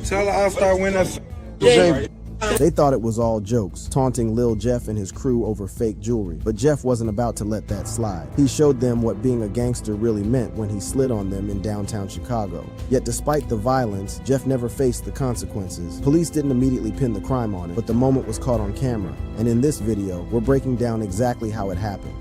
Tell her I'll start when I... They thought it was all jokes, taunting Lil Jeff and his crew over fake jewelry, but Jeff wasn't about to let that slide. He showed them what being a gangster really meant when he slid on them in downtown Chicago. Yet despite the violence, Jeff never faced the consequences. Police didn't immediately pin the crime on it, but the moment was caught on camera. And in this video, we're breaking down exactly how it happened.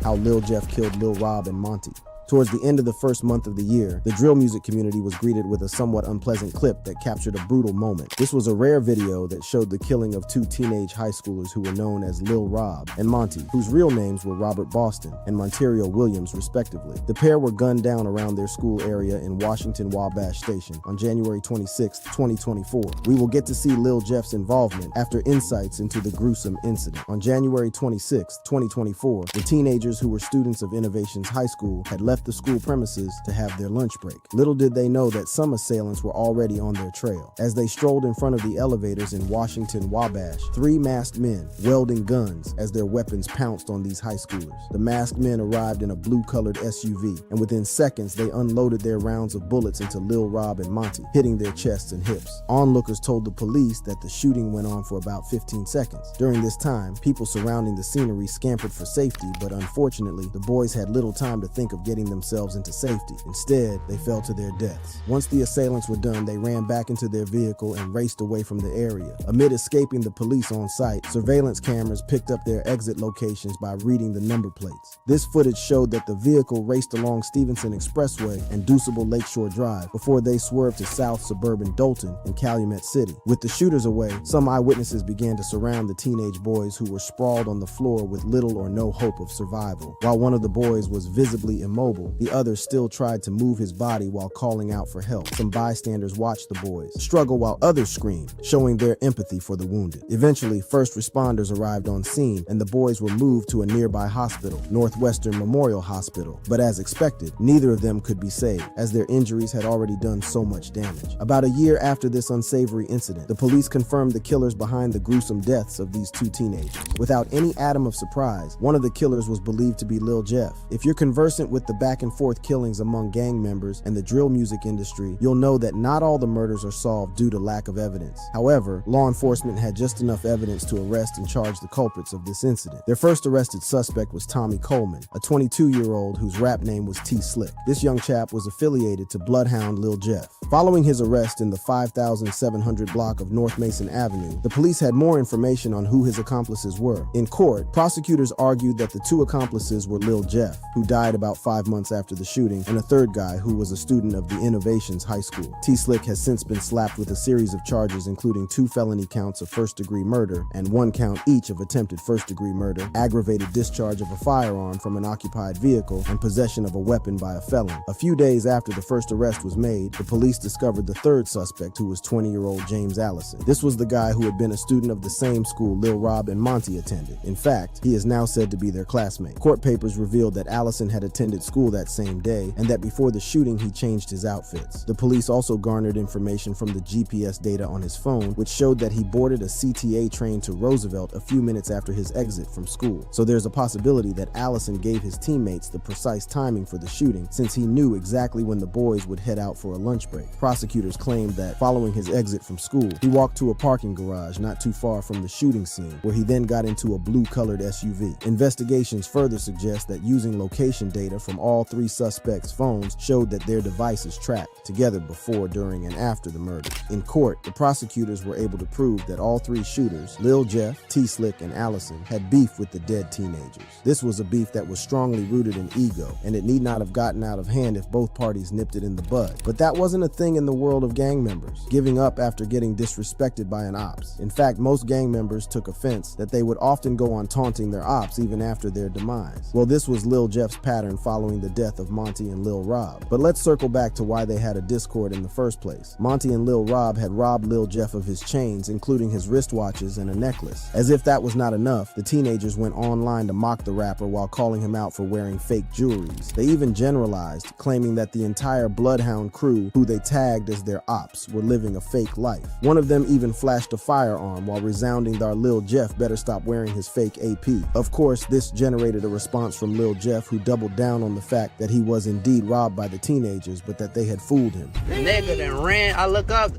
How Lil Jeff killed Lil Rob and Monty. Towards the end of the first month of the year, the drill music community was greeted with a somewhat unpleasant clip that captured a brutal moment. This was a rare video that showed the killing of two teenage high schoolers who were known as Lil Rob and Monty, whose real names were Robert Boston and Monterio Williams, respectively. The pair were gunned down around their school area in Washington Wabash Station on January 26, 2024. We will get to see Lil Jeff's involvement after insights into the gruesome incident. On January 26, 2024, the teenagers who were students of Innovations High School had left the school premises to have their lunch break. Little did they know that some assailants were already on their trail. As they strolled in front of the elevators in Washington Wabash, three masked men wielding guns as their weapons pounced on these high schoolers. The masked men arrived in a blue-colored SUV, and within seconds they unloaded their rounds of bullets into Lil Rob and Monty, hitting their chests and hips. Onlookers told the police that the shooting went on for about 15 seconds. During this time, people surrounding the scenery scampered for safety, but unfortunately, the boys had little time to think of getting themselves into safety. Instead, they fell to their deaths. Once the assailants were done, they ran back into their vehicle and raced away from the area. Amid escaping the police on site, surveillance cameras picked up their exit locations by reading the number plates. This footage showed that the vehicle raced along Stevenson Expressway and Deuceable Lakeshore Drive before they swerved to South Suburban Dolton and Calumet City. With the shooters away, some eyewitnesses began to surround the teenage boys who were sprawled on the floor with little or no hope of survival. While one of the boys was visibly immobile, the other still tried to move his body while calling out for help. Some bystanders watched the boys struggle while others screamed, showing their empathy for the wounded. Eventually, first responders arrived on scene and the boys were moved to a nearby hospital, Northwestern Memorial Hospital. But as expected, neither of them could be saved, as their injuries had already done so much damage. About a year after this unsavory incident, the police confirmed the killers behind the gruesome deaths of these two teenagers. Without any atom of surprise, one of the killers was believed to be Lil Jeff. If you're conversant with the back and forth killings among gang members and the drill music industry, you'll know that not all the murders are solved due to lack of evidence. However, law enforcement had just enough evidence to arrest and charge the culprits of this incident. Their first arrested suspect was Tommy Coleman, a 22-year-old whose rap name was T-Slick. This young chap was affiliated to Bloodhound Lil Jeff. Following his arrest in the 5700 block of North Mason Avenue, the police had more information on who his accomplices were. In court, prosecutors argued that the two accomplices were Lil Jeff, who died about 5 months after the shooting, and a third guy who was a student of the Innovations High School. T-Slick has since been slapped with a series of charges including 2 felony counts of first-degree murder and 1 count each of attempted first-degree murder, aggravated discharge of a firearm from an occupied vehicle, and possession of a weapon by a felon. A few days after the first arrest was made, the police discovered the third suspect, who was 20-year-old James Allison. This was the guy who had been a student of the same school Lil Rob and Monty attended. In fact, he is now said to be their classmate. Court papers revealed that Allison had attended school that same day and that before the shooting he changed his outfits. The police also garnered information from the GPS data on his phone, which showed that he boarded a CTA train to Roosevelt a few minutes after his exit from school. So there's a possibility that Allison gave his teammates the precise timing for the shooting, since he knew exactly when the boys would head out for a lunch break. Prosecutors claimed that following his exit from school, he walked to a parking garage not too far from the shooting scene, where he then got into a blue-colored SUV. Investigations further suggest that using location data from all 3 suspects' phones showed that their devices tracked together before, during, and after the murder. In court, the prosecutors were able to prove that all 3 shooters, Lil Jeff, T-Slick, and Allison, had beef with the dead teenagers. This was a beef that was strongly rooted in ego, and it need not have gotten out of hand if both parties nipped it in the bud. But that wasn't a thing in the world of gang members, giving up after getting disrespected by an ops. In fact, most gang members took offense that they would often go on taunting their ops even after their demise. Well, this was Lil Jeff's pattern following the death of Monty and Lil Rob. But let's circle back to why they had a discord in the first place. Monty and Lil Rob had robbed Lil Jeff of his chains, including his wristwatches and a necklace. As if that was not enough, the teenagers went online to mock the rapper while calling him out for wearing fake jewelries. They even generalized, claiming that the entire Bloodhound crew, who they tagged as their ops, were living a fake life. One of them even flashed a firearm while resounding that Lil Jeff better stop wearing his fake AP. Of course, this generated a response from Lil Jeff, who doubled down on the fact that he was indeed robbed by the teenagers, but that they had fooled him. The nigga that ran, I look up,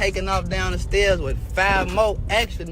taking off down the stairs with 5 more extra.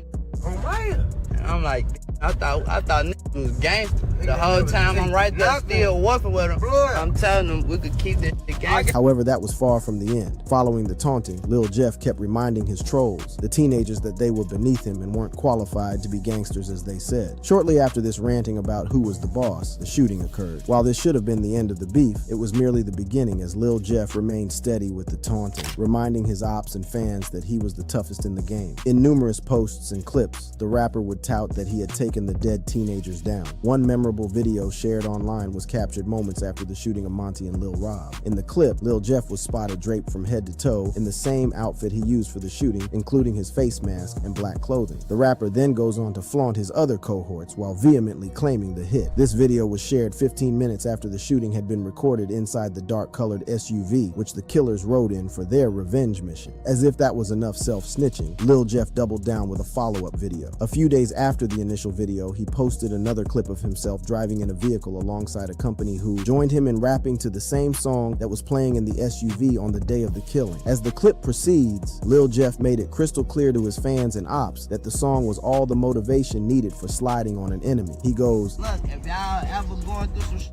Oh man. And I'm like, I thought niggas was gangster. The whole time I'm right there still working with them. I'm telling them we could keep this shit gangster. However, that was far from the end. Following the taunting, Lil Jeff kept reminding his trolls, the teenagers, that they were beneath him and weren't qualified to be gangsters as they said. Shortly after this ranting about who was the boss, the shooting occurred. While this should have been the end of the beef, it was merely the beginning, as Lil Jeff remained steady with the taunting, reminding his ops and fans that he was the toughest in the game. In numerous posts and clips, the rapper would tout that he had taken the dead teenagers down. One memorable video shared online was captured moments after the shooting of Monty and Lil Rob. In the clip, Lil Jeff was spotted draped from head to toe in the same outfit he used for the shooting, including his face mask and black clothing. The rapper then goes on to flaunt his other cohorts while vehemently claiming the hit. This video was shared 15 minutes after the shooting had been recorded inside the dark-colored SUV, which the killers rode in for their revenge mission. As if that was enough self-snitching, Lil Jeff doubled down with a follow-up video. A few days after the initial video, he posted another clip of himself driving in a vehicle alongside a company who joined him in rapping to the same song that was playing in the SUV on the day of the killing. As the clip proceeds, Lil Jeff made it crystal clear to his fans and ops that the song was all the motivation needed for sliding on an enemy. He goes, "Look, if y'all ever going through some shit,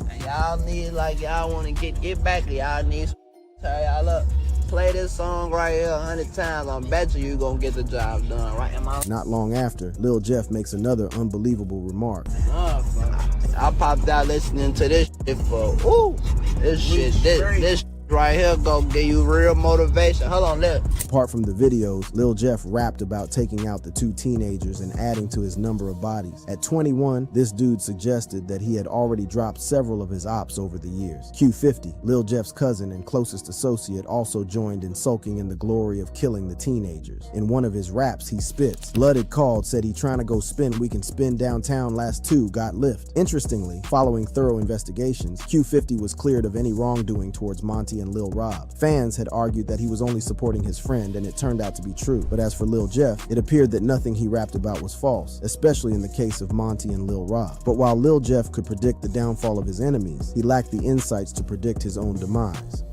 and y'all need, like, y'all want to get back, y'all need some tell y'all, look, play this song right here 100 times. I'm bet you gonna get the job done, right? Am I?" Not long after, Lil Jeff makes another unbelievable remark. I popped out listening to this shit for, this shit right here gonna give you real motivation. Hold on, look. Apart from the videos, Lil Jeff rapped about taking out the 2 teenagers and adding to his number of bodies. At 21, this dude suggested that he had already dropped several of his ops over the years. Q50, Lil Jeff's cousin and closest associate, also joined in sulking in the glory of killing the teenagers. In one of his raps, he spits, "Blooded called, said he trying to go spin, we can spin downtown, last 2 got lift." Interestingly, following thorough investigations, Q50 was cleared of any wrongdoing towards Monty and Lil Rob. Fans had argued that he was only supporting his friend, and it turned out to be true. But as for Lil Jeff, it appeared that nothing he rapped about was false, especially in the case of Monty and Lil Rob. But while Lil Jeff could predict the downfall of his enemies, he lacked the insights to predict his own demise.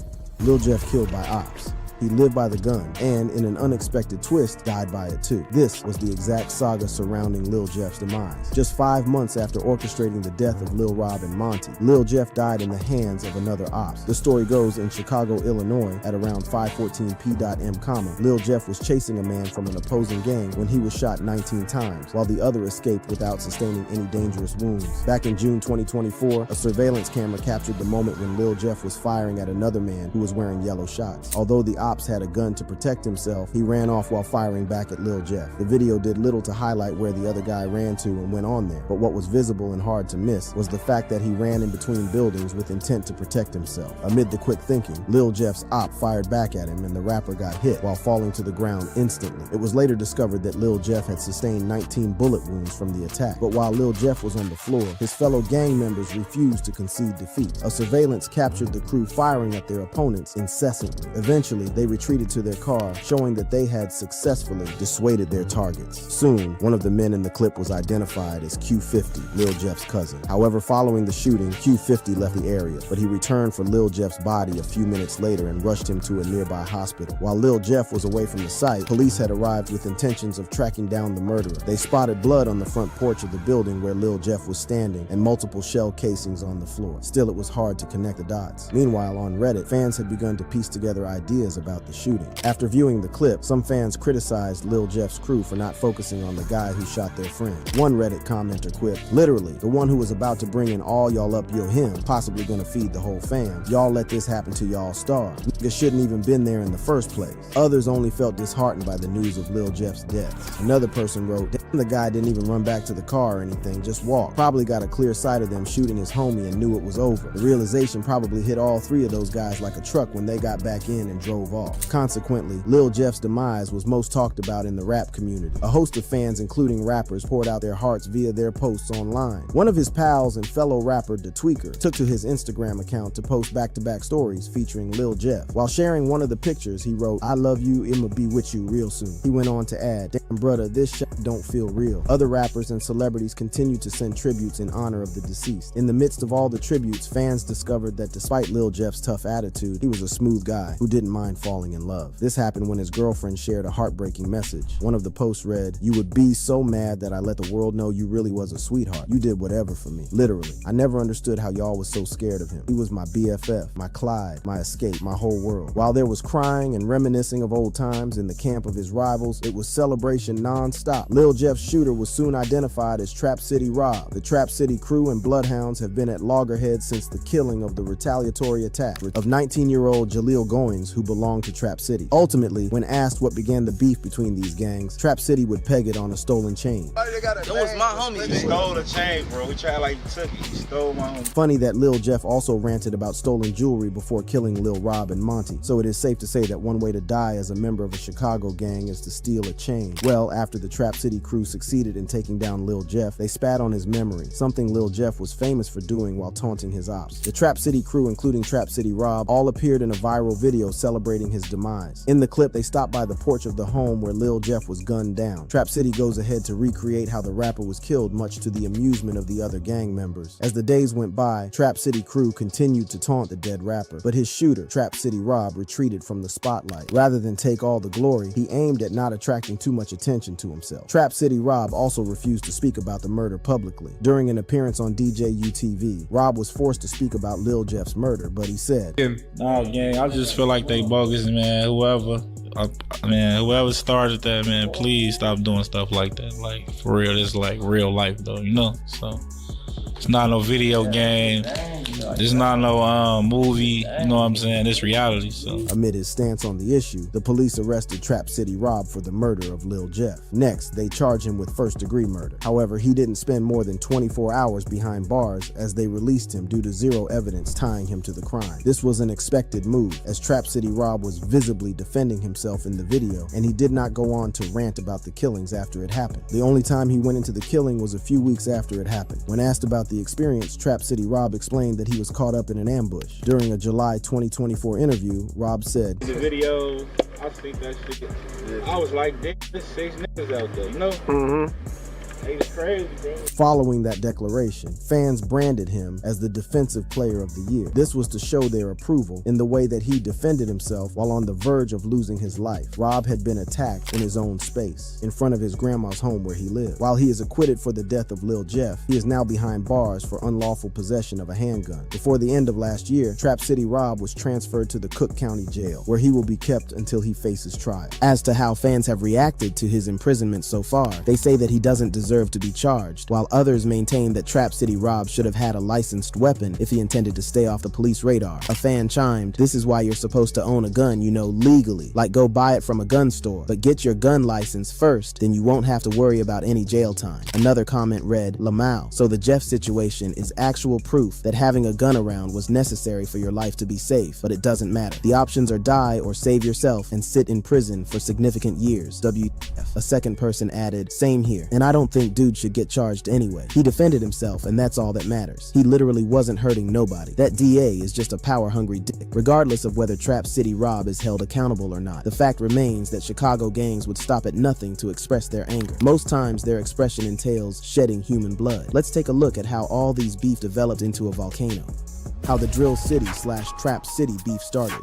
Lil Jeff killed by ops. He lived by the gun, and in an unexpected twist, died by it too. This was the exact saga surrounding Lil Jeff's demise. Just 5 months after orchestrating the death of Lil Rob and Monty, Lil Jeff died in the hands of another ops. The story goes in Chicago, Illinois, at around 5:14 p.m., Lil Jeff was chasing a man from an opposing gang when he was shot 19 times, while the other escaped without sustaining any dangerous wounds. Back in June 2024, a surveillance camera captured the moment when Lil Jeff was firing at another man who was wearing yellow shots. Although the ops had a gun to protect himself, he ran off while firing back at Lil Jeff. The video did little to highlight where the other guy ran to and went on there, but what was visible and hard to miss was the fact that he ran in between buildings with intent to protect himself. Amid the quick thinking, Lil Jeff's op fired back at him and the rapper got hit while falling to the ground instantly. It was later discovered that Lil Jeff had sustained 19 bullet wounds from the attack, but while Lil Jeff was on the floor, his fellow gang members refused to concede defeat. A surveillance captured the crew firing at their opponents incessantly. Eventually, they retreated to their car, showing that they had successfully dissuaded their targets. Soon, one of the men in the clip was identified as Q50, Lil Jeff's cousin. However, following the shooting, Q50 left the area, but he returned for Lil Jeff's body a few minutes later and rushed him to a nearby hospital. While Lil Jeff was away from the site, police had arrived with intentions of tracking down the murderer. They spotted blood on the front porch of the building where Lil Jeff was standing and multiple shell casings on the floor. Still, it was hard to connect the dots. Meanwhile, on Reddit, fans had begun to piece together ideas about the shooting. After viewing the clip, some fans criticized Lil Jeff's crew for not focusing on the guy who shot their friend. One Reddit commenter quipped, "Literally, the one who was about to bring in all y'all up your him, possibly gonna feed the whole fam. Y'all let this happen to y'all star. Niggas shouldn't even been there in the first place." Others only felt disheartened by the news of Lil Jeff's death. Another person wrote, "Damn, the guy didn't even run back to the car or anything, just walked. Probably got a clear sight of them shooting his homie and knew it was over. The realization probably hit all 3 of those guys like a truck when they got back in and drove off." Consequently, Lil Jeff's demise was most talked about in the rap community. A host of fans, including rappers, poured out their hearts via their posts online. One of his pals and fellow rapper, The Tweaker, took to his Instagram account to post back-to-back stories featuring Lil Jeff. While sharing one of the pictures, he wrote, "I love you, I'ma be with you real soon." He went on to add, "Damn brother, this shit don't feel real." Other rappers and celebrities continued to send tributes in honor of the deceased. In the midst of all the tributes, fans discovered that despite Lil Jeff's tough attitude, he was a smooth guy who didn't mind falling falling in love. This happened when his girlfriend shared a heartbreaking message. One of the posts read, "You would be so mad that I let the world know you really was a sweetheart. You did whatever for me. Literally. I never understood how y'all was so scared of him. He was my BFF, my Clyde, my escape, my whole world." While there was crying and reminiscing of old times in the camp of his rivals, it was celebration non-stop. Lil Jeff's shooter was soon identified as Trap City Rob. The Trap City crew and bloodhounds have been at loggerheads since the killing of the retaliatory attack of 19-year-old Jaleel Goings, who belonged to Trap City. Ultimately, when asked what began the beef between these gangs, Trap City would peg it on a stolen chain. That was my homie. He stole the chain, bro. We tried like he took it. He stole my homie. Funny that Lil Jeff also ranted about stolen jewelry before killing Lil Rob and Monty, so it is safe to say that one way to die as a member of a Chicago gang is to steal a chain. Well, after the Trap City crew succeeded in taking down Lil Jeff, they spat on his memory, something Lil Jeff was famous for doing while taunting his ops. The Trap City crew, including Trap City Rob, all appeared in a viral video celebrating his demise. In the clip, they stopped by the porch of the home where Lil Jeff was gunned down. Trap City goes ahead to recreate how the rapper was killed, much to the amusement of the other gang members. As the days went by, Trap City crew continued to taunt the dead rapper, but his shooter, Trap City Rob, retreated from the spotlight. Rather than take all the glory, he aimed at not attracting too much attention to himself. Trap City Rob also refused to speak about the murder publicly. During an appearance on DJ UTV, Rob was forced to speak about Lil Jeff's murder, but he said, "Nah, gang, I just feel like they bogus, man. Whoever started that, man, please stop doing stuff like that. Like, for real, it's like real life, though, you know? So, it's not no video game. It's not no movie, you know what I'm saying? It's reality, so." Amid his stance on the issue, the police arrested Trap City Rob for the murder of Lil Jeff. Next, they charged him with first-degree murder. However, he didn't spend more than 24 hours behind bars as they released him due to zero evidence tying him to the crime. This was an expected move, as Trap City Rob was visibly defending himself in the video, and he did not go on to rant about the killings after it happened. The only time he went into the killing was a few weeks after it happened. When asked about the experience, Trap City Rob explained that he was caught up in an ambush. During a July 2024 interview, Rob said, The video, I think that shit, I was like, damn, there's 6 niggas out there, you know? They was crazy, bro. Following that declaration, fans branded him as the Defensive Player of the Year. This was to show their approval in the way that he defended himself while on the verge of losing his life. Rob had been attacked in his own space, in front of his grandma's home where he lived. While he is acquitted for the death of Lil Jeff, he is now behind bars for unlawful possession of a handgun. Before the end of last year, Trap City Rob was transferred to the Cook County Jail, where he will be kept until he faces trial. As to how fans have reacted to his imprisonment so far, they say that he doesn't deserve to be charged, while others maintain that Trap City Rob should have had a licensed weapon if he intended to stay off the police radar. A fan chimed, "This is why you're supposed to own a gun, you know, legally. Like, go buy it from a gun store, but get your gun license first, then you won't have to worry about any jail time." Another comment read, "Lamau, so the Jeff situation is actual proof that having a gun around was necessary for your life to be safe, but it doesn't matter. The options are die or save yourself and sit in prison for significant years. WTF." A second person added, "Same here, and I don't think dude should get charged anyway. He defended himself, and that's all that matters. He literally wasn't hurting nobody. That DA is just a power-hungry dick." Regardless of whether Trap City Rob is held accountable or not, the fact remains that Chicago gangs would stop at nothing to express their anger. Most times, their expression entails shedding human blood. Let's take a look at how all these beef developed into a volcano. How the Drill City/Trap City beef started.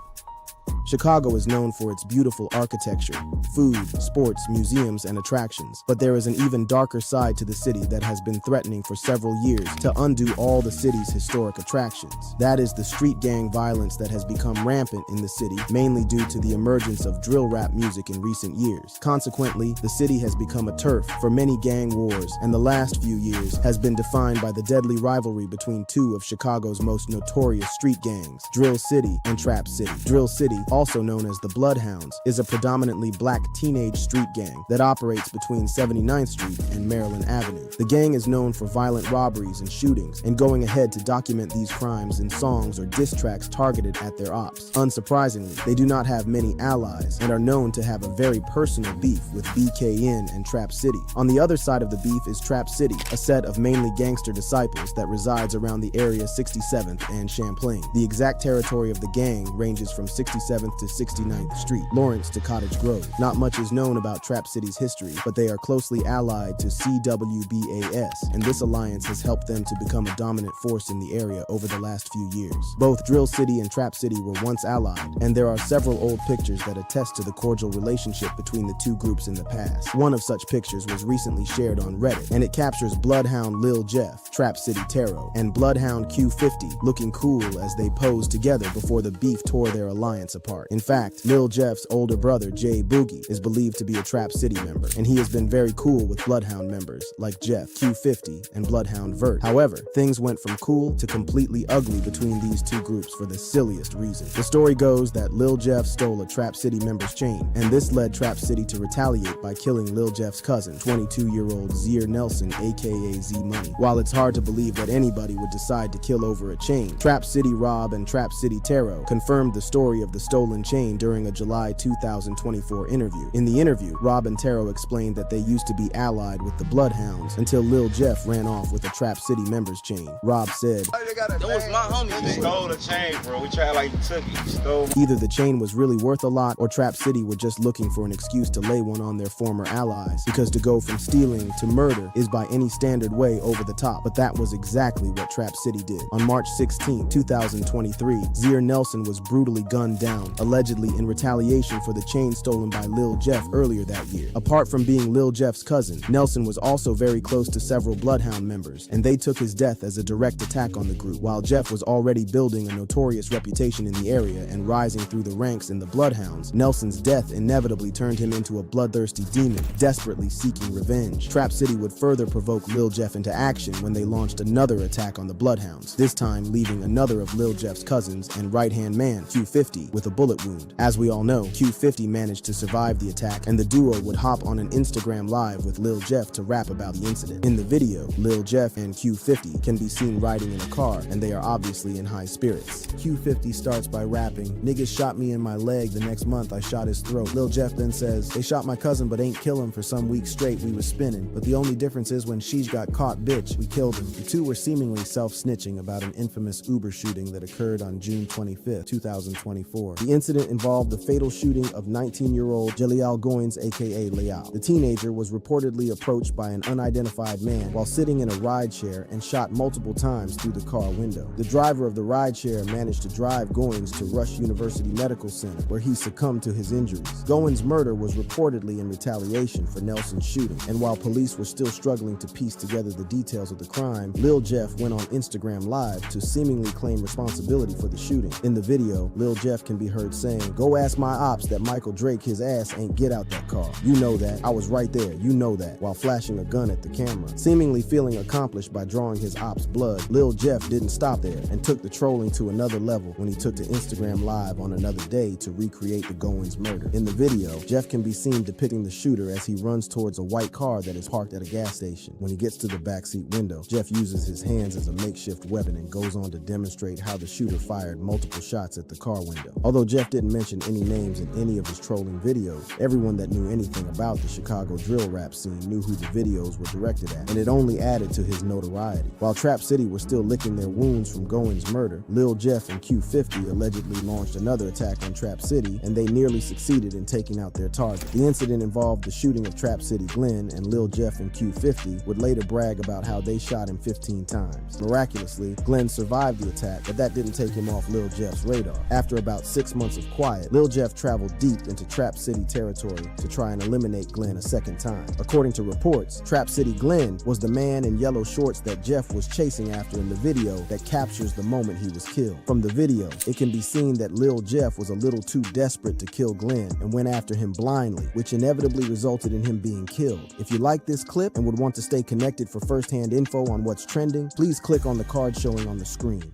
Chicago is known for its beautiful architecture, food, sports, museums, and attractions. But there is an even darker side to the city that has been threatening for several years to undo all the city's historic attractions. That is the street gang violence that has become rampant in the city, mainly due to the emergence of drill rap music in recent years. Consequently, the city has become a turf for many gang wars, and the last few years has been defined by the deadly rivalry between two of Chicago's most notorious street gangs, Drill City and Trap City. Drill City, also known as the Bloodhounds, is a predominantly black teenage street gang that operates between 79th Street and Maryland Avenue. The gang is known for violent robberies and shootings, and going ahead to document these crimes in songs or diss tracks targeted at their ops. Unsurprisingly, they do not have many allies and are known to have a very personal beef with BKN and Trap City. On the other side of the beef is Trap City, a set of mainly gangster disciples that resides around the area 67th and Champlain. The exact territory of the gang ranges from 67th 7th to 69th Street, Lawrence to Cottage Grove. Not much is known about Trap City's history, but they are closely allied to CWBAS, and this alliance has helped them to become a dominant force in the area over the last few years. Both Drill City and Trap City were once allied, and there are several old pictures that attest to the cordial relationship between the two groups in the past. One of such pictures was recently shared on Reddit, and it captures Bloodhound Lil Jeff, Trap City Taro, and Bloodhound Q50 looking cool as they posed together before the beef tore their alliance apart. In fact, Lil Jeff's older brother, Jay Boogie, is believed to be a Trap City member, and he has been very cool with Bloodhound members like Jeff, Q50, and Bloodhound Vert. However, things went from cool to completely ugly between these two groups for the silliest reason. The story goes that Lil Jeff stole a Trap City member's chain, and this led Trap City to retaliate by killing Lil Jeff's cousin, 22-year-old Zier Nelson, aka Z Money. While it's hard to believe that anybody would decide to kill over a chain, Trap City Rob and Trap City Taro confirmed the story of the stolen chain during a July 2024 interview. In the interview, Rob and Taro explained that they used to be allied with the Bloodhounds until Lil Jeff ran off with a Trap City member's chain. Rob said, That was my homie. He stole the chain, bro. We tried like he took it. He stole. either the chain was really worth a lot or Trap City were just looking for an excuse to lay one on their former allies, because to go from stealing to murder is by any standard way over the top. But that was exactly what Trap City did. On March 16, 2023, Zier Nelson was brutally gunned down, allegedly in retaliation for the chain stolen by Lil Jeff earlier that year. Apart from being Lil Jeff's cousin, Nelson was also very close to several Bloodhound members, and they took his death as a direct attack on the group. While Jeff was already building a notorious reputation in the area and rising through the ranks in the Bloodhounds, Nelson's death inevitably turned him into a bloodthirsty demon, desperately seeking revenge. Trap City would further provoke Lil Jeff into action when they launched another attack on the Bloodhounds, this time leaving another of Lil Jeff's cousins and right-hand man, Q50, with a bullet wound. As we all know, Q50 managed to survive the attack, and the duo would hop on an Instagram live with Lil Jeff to rap about the incident. In the video, Lil Jeff and Q50 can be seen riding in a car, and they are obviously in high spirits. Q50 starts by rapping, "Niggas shot me in my leg, the next month I shot his throat." Lil Jeff then says, "They shot my cousin but ain't kill him for some weeks straight, we was spinning. But the only difference is when she's got caught, bitch, we killed him." The two were seemingly self-snitching about an infamous Uber shooting that occurred on June 25th, 2024. The incident involved the fatal shooting of 19-year-old Jelial Goins, aka Leal. The teenager was reportedly approached by an unidentified man while sitting in a rideshare and shot multiple times through the car window. The driver of the rideshare managed to drive Goins to Rush University Medical Center, where he succumbed to his injuries. Goins' murder was reportedly in retaliation for Nelson's shooting, and while police were still struggling to piece together the details of the crime, Lil Jeff went on Instagram Live to seemingly claim responsibility for the shooting. In the video, Lil Jeff can be heard saying, "Go ask my ops that Michael Drake his ass ain't get out that car. You know that. I was right there. You know that," while flashing a gun at the camera. Seemingly feeling accomplished by drawing his ops' blood, Lil Jeff didn't stop there and took the trolling to another level when he took to Instagram Live on another day to recreate the Goins murder. In the video, Jeff can be seen depicting the shooter as he runs towards a white car that is parked at a gas station. When he gets to the backseat window, Jeff uses his hands as a makeshift weapon and goes on to demonstrate how the shooter fired multiple shots at the car window. Although Jeff didn't mention any names in any of his trolling videos, everyone that knew anything about the Chicago drill rap scene knew who the videos were directed at, and it only added to his notoriety. While Trap City were still licking their wounds from Goins' murder, Lil Jeff and Q50 allegedly launched another attack on Trap City, and they nearly succeeded in taking out their target. The incident involved the shooting of Trap City Glenn, and Lil Jeff and Q50 would later brag about how they shot him 15 times. Miraculously, Glenn survived the attack, but that didn't take him off Lil Jeff's radar. After about 6 months of quiet, Lil Jeff traveled deep into Trap City territory to try and eliminate Glenn a second time. According to reports, Trap City Glenn was the man in yellow shorts that Jeff was chasing after in the video that captures the moment he was killed. From the video, it can be seen that Lil Jeff was a little too desperate to kill Glenn and went after him blindly, which inevitably resulted in him being killed. If you like this clip and would want to stay connected for first-hand info on what's trending, please click on the card showing on the screen.